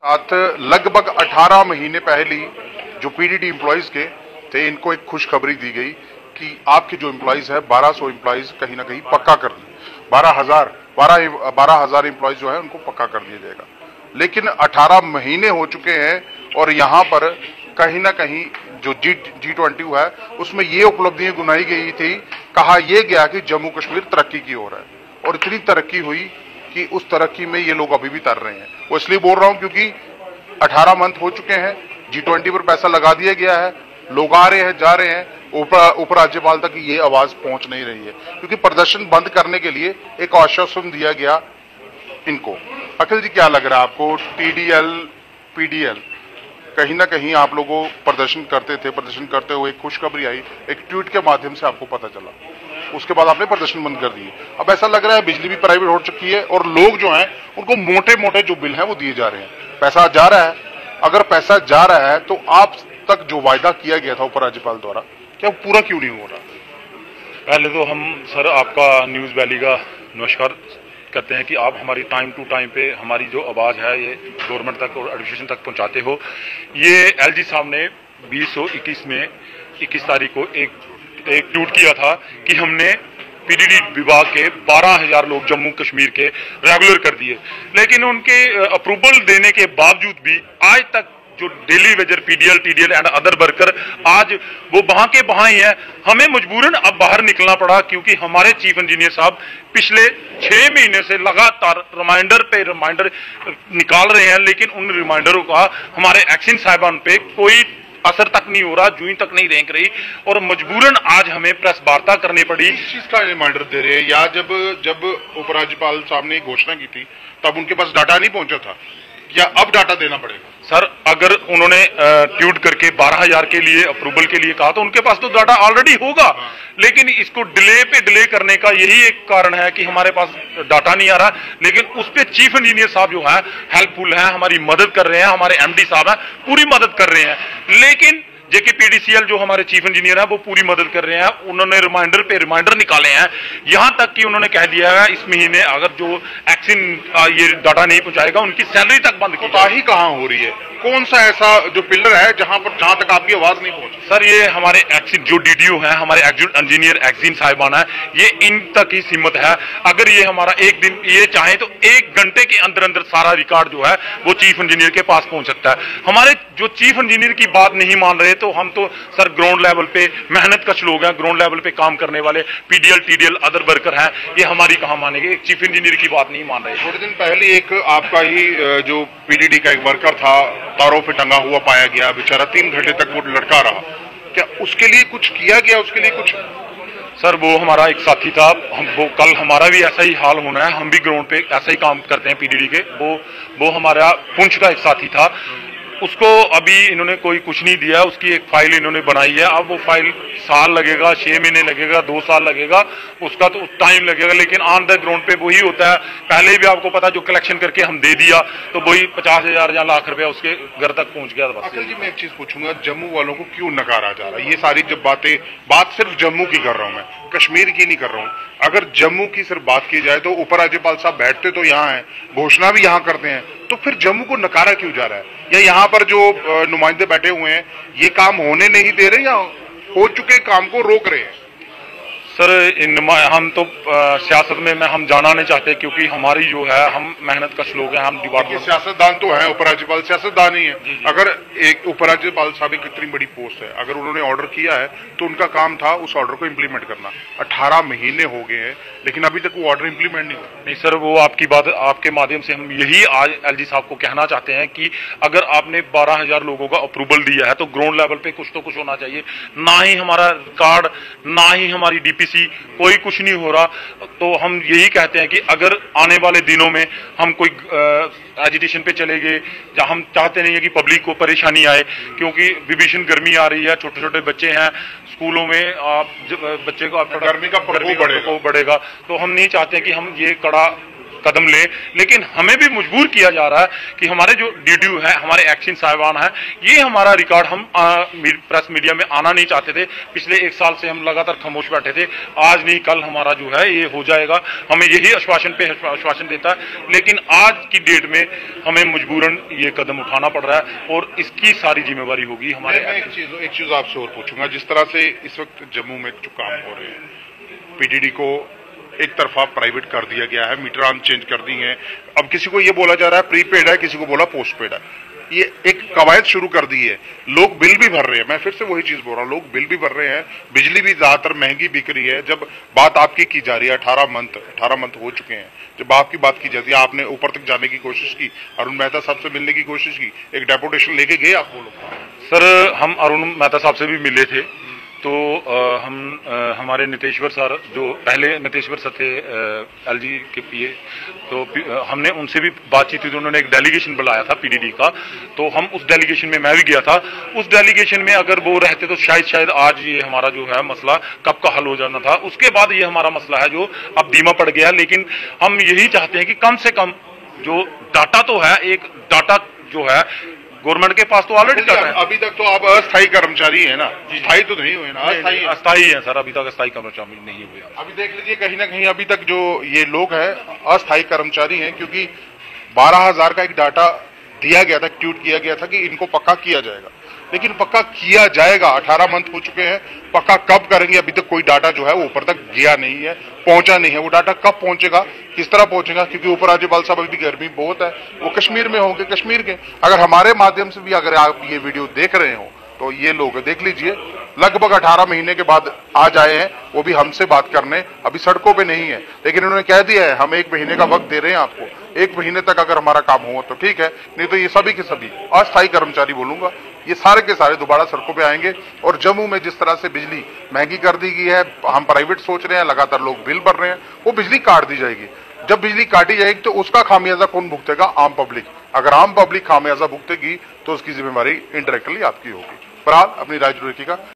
साथ लगभग 18 महीने पहले जो पीडीडी एम्प्लॉइज के थे, इनको एक खुशखबरी दी गई कि आपके जो एम्प्लॉइज है 1200 एम्प्लॉइज कहीं ना कहीं पक्का कर दिए, 12,000 एम्प्लॉइज जो है उनको पक्का कर दिया जाएगा। लेकिन 18 महीने हो चुके हैं और यहाँ पर कहीं ना कहीं जो G20 है उसमें ये उपलब्धियां गिनाई गई थी। कहा यह गया कि जम्मू कश्मीर तरक्की की ओर है और इतनी तरक्की हुई कि उस तरक्की में ये लोग अभी भी तर रहे हैं। वो इसलिए बोल रहा हूं क्योंकि 18 मंथ हो चुके हैं, G20 पर पैसा लगा दिया गया है, लोग आ रहे हैं जा रहे हैं, उपराज्यपाल तक ये आवाज पहुंच नहीं रही है क्योंकि प्रदर्शन बंद करने के लिए एक आश्वासन दिया गया इनको। अखिल जी, क्या लग रहा है आपको? TDL PDL कहीं ना कहीं आप लोगों प्रदर्शन करते हुए एक खुशखबरी आई, एक ट्वीट के माध्यम से आपको पता चला, उसके बाद आपने प्रदर्शन बंद कर दिए। अब ऐसा लग रहा है बिजली भी प्राइवेट हो चुकी है और लोग जो हैं उनको मोटे मोटे जो बिल हैं वो दिए जा रहे हैं, पैसा जा रहा है। अगर पैसा जा रहा है तो आप तक जो वायदा किया गया था उपराज्यपाल द्वारा, क्या पूरा क्यों नहीं हो रहा? पहले तो हम सर आपका न्यूज़ वैली का नमस्कार करते हैं कि आप हमारी टाइम टू टाइम पे हमारी जो आवाज़ है ये गवर्नमेंट तक और एडमिनिस्ट्रेशन तक पहुंचाते हो। ये LG साहब ने 2021 में 21 तारीख को एक ट्वीट किया था कि हमने पीडीडी विभाग के 12,000 लोग जम्मू कश्मीर के रेगुलर कर दिए, लेकिन उनके अप्रूवल देने के बावजूद भी आज तक जो daily Vaser PDL, TDL and other worker आज वो वहां के वहां ही है। हमें मजबूरन अब बाहर निकलना पड़ा क्योंकि हमारे चीफ इंजीनियर साहब पिछले 6 महीने से लगातार रिमाइंडर पे रिमाइंडर निकाल रहे हैं, लेकिन उन रिमाइंडरों का हमारे एक्शन साहिबान पे कोई असर तक नहीं हो रहा, जूं तक नहीं रेंक रही और मजबूरन आज हमें प्रेस वार्ता करनी पड़ी। इस चीज का रिमाइंडर दे रहे हैं या जब उपराज्यपाल साहब ने घोषणा की थी तब उनके पास डाटा नहीं पहुंचा था या अब डाटा देना पड़ेगा? सर, अगर उन्होंने ट्वीट करके 12,000 के लिए अप्रूवल के लिए कहा तो उनके पास तो डाटा ऑलरेडी होगा। लेकिन इसको डिले करने का यही एक कारण है कि हमारे पास डाटा नहीं आ रहा। लेकिन उस पे चीफ इंजीनियर साहब जो है हेल्पफुल है, हमारी मदद कर रहे हैं, हमारे MD साहब हैं पूरी मदद कर रहे हैं। लेकिन JKPDCL जो हमारे चीफ इंजीनियर है वो पूरी मदद कर रहे हैं। उन्होंने रिमाइंडर पे रिमाइंडर निकाले हैं, यहां तक कि उन्होंने कह दिया है इस महीने अगर जो एक्शन ये डाटा नहीं पहुंचाएगा उनकी सैलरी तक बंद की जाएगी। कहां हो रही है? कौन सा ऐसा जो पिलर है जहां तक आपकी आवाज नहीं पहुंची? सर, ये हमारे एक्सिन जो DDO है, हमारे इंजीनियर एक्सिन साहिबान है, ये इन तक ही सीमित है। अगर ये हमारा एक दिन ये चाहे तो 1 घंटे के अंदर अंदर सारा रिकॉर्ड जो है वो चीफ इंजीनियर के पास पहुंच सकता है। हमारे जो चीफ इंजीनियर की बात नहीं मान रहे तो हम तो सर ग्राउंड लेवल पे मेहनत कश लोग हैं, ग्राउंड लेवल पे काम करने वाले PDL, TDL अदर वर्कर हैं, ये हमारी कहां मानेंगे? एक चीफ इंजीनियर की बात नहीं मान रहे। थोड़े दिन पहले एक आपका ही जो PDD का एक वर्कर था तारों पे टंगा हुआ पाया गया, बेचारा 3 घंटे तक वो लटका रहा, क्या उसके लिए कुछ किया गया? उसके लिए कुछ? सर, वो हमारा एक साथी था, वो कल हमारा भी ऐसा ही हाल होना है, हम भी ग्राउंड पे ऐसा ही काम करते हैं PDD के। वो हमारा पुंछ का एक साथी था, उसको अभी इन्होंने कोई कुछ नहीं दिया, उसकी एक फाइल इन्होंने बनाई है। अब वो फाइल साल लगेगा, 6 महीने लगेगा, 2 साल लगेगा, उसका तो टाइम लगेगा, लेकिन ऑन द ग्राउंड पे वही होता है। पहले भी आपको पता, जो कलेक्शन करके हम दे दिया तो वही 50,000 या लाख रुपया उसके घर तक पहुंच गया। अखिल जी, मैं एक चीज पूछूंगा, जम्मू वालों को क्यों नकारा जा रहा है? ये सारी जब बात सिर्फ जम्मू की कर रहा हूं मैं, कश्मीर की नहीं कर रहा हूं। अगर जम्मू की सिर्फ बात की जाए तो उपराज्यपाल साहब बैठते तो यहाँ है, घोषणा भी यहाँ करते हैं, तो फिर जम्मू को नकारा क्यों जा रहा है? या यहाँ पर जो नुमाइंदे बैठे हुए हैं ये काम होने नहीं दे रहे या हो चुके काम को रोक रहे हैं? सर, हम तो सियासत में हम जाना नहीं चाहते क्योंकि हमारी जो है हम मेहनत कश लोग हैं, हम डिपार्टमेंट सियासतदान तो है, उपराज्यपाल सियासतदान ही है। अगर एक उपराज्यपाल साहब की इतनी बड़ी पोस्ट है, अगर उन्होंने ऑर्डर किया है तो उनका काम था उस ऑर्डर को इम्प्लीमेंट करना। 18 महीने हो गए हैं लेकिन अभी तक वो ऑर्डर इम्प्लीमेंट नहीं हुआ। नहीं सर, वो आपकी बात, आपके माध्यम से हम यही आज LG साहब को कहना चाहते हैं कि अगर आपने 12,000 लोगों का अप्रूवल दिया है तो ग्राउंड लेवल पे कुछ तो कुछ होना चाहिए। ना ही हमारा कार्ड, ना ही हमारी DPC, कोई कुछ नहीं हो रहा। तो हम यही कहते हैं कि अगर आने वाले दिनों में हम कोई एजिटेशन पे चले गए, जहाँ हम चाहते नहीं है कि पब्लिक को परेशानी आए, क्योंकि भीषण गर्मी आ रही है, छोटे छोटे बच्चे हैं स्कूलों में, आप बच्चे को गर्मी का प्रकोप बढ़ेगा, तो हम नहीं चाहते कि हम ये कड़ा कदम ले, लेकिन हमें भी मजबूर किया जा रहा है कि हमारे जो ड्यूटी है, हमारे एक्शन साहिबान है, ये हमारा रिकॉर्ड हम प्रेस मीडिया में आना नहीं चाहते थे। पिछले 1 साल से हम लगातार खामोश बैठे थे, आज नहीं कल हमारा जो है ये हो जाएगा, हमें यही आश्वासन पे आश्वासन देता है, लेकिन आज की डेट में हमें मजबूरन ये कदम उठाना पड़ रहा है और इसकी सारी जिम्मेवारी होगी हमारे। एक चीज आपसे और पूछूंगा, जिस तरह से इस वक्त जम्मू में जो काम हो रहे हैं, पीडीडी को एक तरफा प्राइवेट कर दिया गया है, मीटर ऑन चेंज कर दी है, अब किसी को ये बोला जा रहा है प्रीपेड है, किसी को बोला पोस्टपेड है, ये एक कवायद शुरू कर दी है। लोग बिल भी भर रहे हैं, मैं फिर से वही चीज बोल रहा हूँ, लोग बिल भी भर रहे हैं, बिजली भी ज्यादातर महंगी बिक रही है। जब बात आपकी की जा रही है, 18 मंथ हो चुके हैं, जब आपकी बात की जाती है, आपने ऊपर तक जाने की कोशिश की, अरुण मेहता साहब से मिलने की कोशिश की, एक डेपुटेशन लेके गए आप वो लोग? सर, हम अरुण मेहता साहब से भी मिले थे, तो हमारे नितेश्वर सर, जो पहले नितेश्वर सर थे एलजी के पीए, तो हमने उनसे भी बातचीत हुई, तो उन्होंने एक डेलीगेशन बुलाया था पीडीडी का, तो हम उस डेलीगेशन में मैं भी गया था। उस डेलीगेशन में अगर वो रहते तो शायद आज ये हमारा जो है मसला कब का हल हो जाना था। उसके बाद ये हमारा मसला है जो अब धीमा पड़ गया, लेकिन हम यही चाहते हैं कि कम से कम जो डाटा तो है, एक डाटा जो है गवर्नमेंट के पास तो ऑलरेडी डाटा है। अभी तक तो आप अस्थायी कर्मचारी है ना, स्थायी तो नहीं हुए ना? अस्थायी है सर, अभी तक अस्थायी कर्मचारी नहीं हुए। अभी देख लीजिए, कहीं ना कहीं अभी तक जो ये लोग हैं अस्थायी कर्मचारी हैं, क्योंकि 12,000 का एक डाटा दिया गया था, ट्वीट किया गया था कि इनको पक्का किया जाएगा, लेकिन पक्का किया जाएगा, 18 मंथ हो चुके हैं, पक्का कब करेंगे अभी तक कोई डाटा जो है वो ऊपर तक गया नहीं है, पहुंचा नहीं है। वो डाटा कब पहुंचेगा, किस तरह पहुंचेगा, क्योंकि उपराज्यपाल साहब अभी गर्मी बहुत है, वो कश्मीर में होंगे, कश्मीर के। अगर हमारे माध्यम से भी अगर आप ये वीडियो देख रहे हो तो ये लोग देख लीजिए, लगभग 18 महीने के बाद आज आए हैं, वो भी हमसे बात करने, अभी सड़कों पे नहीं है, लेकिन उन्होंने कह दिया है हम 1 महीने का वक्त दे रहे हैं आपको, 1 महीने तक अगर हमारा काम हो तो ठीक है, नहीं तो ये सभी के सभी अस्थायी कर्मचारी बोलूंगा, ये सारे के सारे दोबारा सड़कों पे आएंगे। और जम्मू में जिस तरह से बिजली महंगी कर दी गई है, हम प्राइवेट सोच रहे हैं, लगातार लोग बिल भर रहे हैं, वो बिजली काट दी जाएगी। जब बिजली काटी जाएगी तो उसका खामियाजा कौन भुगतेगा? आम पब्लिक। अगर आम पब्लिक खामियाजा भुगतेगी तो उसकी जिम्मेवारी इनडायरेक्टली आपकी होगी। बहरहाल अपनी राजनीति का